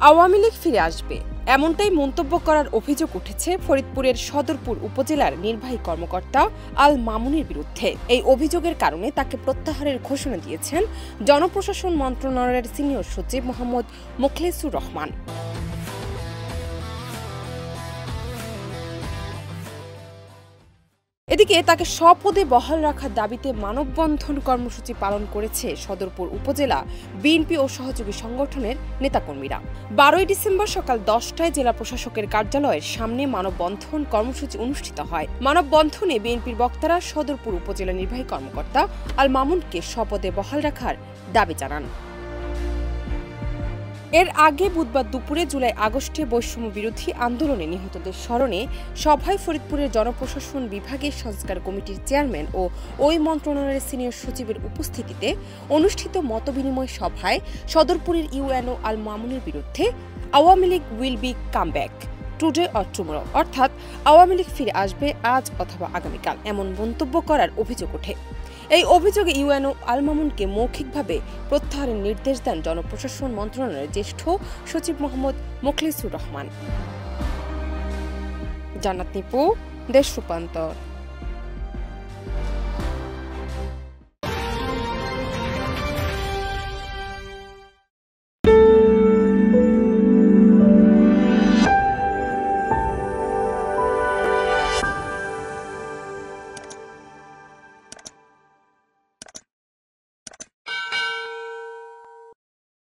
আওয়ামী লীগ ফিরে আসবে এমনটাই মন্তব্য করার অভিযোগ উঠেছে ফরিদপুরের সদরপুর উপজেলার নির্বাহী কর্মকর্তা আল মামুনের বিরুদ্ধে। এই অভিযোগের কারণে তাকে প্রত্যাহারের ঘোষণা দিয়েছেন জনপ্রশাসন মন্ত্রণালয়ের সিনিয়র সচিব মোহাম্মদ মোখলেসুর রহমান। এদিকে তাকে স্বপদে বহাল রাখার দাবিতে মানববন্ধন কর্মসূচি পালন করেছে সদরপুর উপজেলা বিএনপি ও সহযোগী সংগঠনের নেতাকর্মীরা। 12 ডিসেম্বর সকাল 10টায় জেলা প্রশাসকের কার্যালয়ের সামনে মানববন্ধন কর্মসূচি অনুষ্ঠিত হয়। মানববন্ধনে বিএনপির বক্তারা সদরপুর উপজেলা নির্বাহী কর্মকর্তা আল মামুনকে স্বপদে বহাল রাখার দাবি জানান। এর আগে বুধবার দুপুরে জুলাই আগস্টে বৈষম্য বিরোধী আন্দোলনে নিহতদের স্মরণে সভায় ফরিদপুরের জনপ্রশাসন বিভাগের সংস্কার কমিটির চেয়ারম্যান ও ওই মন্ত্রণালয়ের সিনিয়র সচিবের উপস্থিতিতে অনুষ্ঠিত মতবিনিময় সভায় সদরপুরের ইউএনও আল মামুনের বিরুদ্ধে Awami League will be come back today or tomorrow, অর্থাৎ আওয়ামী লীগ ফিরে আসবে আজ অথবা আগামীকাল, এমন মন্তব্য করার অভিযোগ ওঠে। এই অভিযোগে ইউএনও আল মামুনকে মৌখিকভাবে প্রত্যাহারের নির্দেশ দেন জনপ্রশাসন মন্ত্রণালয়ের জ্যেষ্ঠ সচিব মোহাম্মদ মোখলেসুর রহমান। জান্নাত নিপু, দেশ রূপান্তর।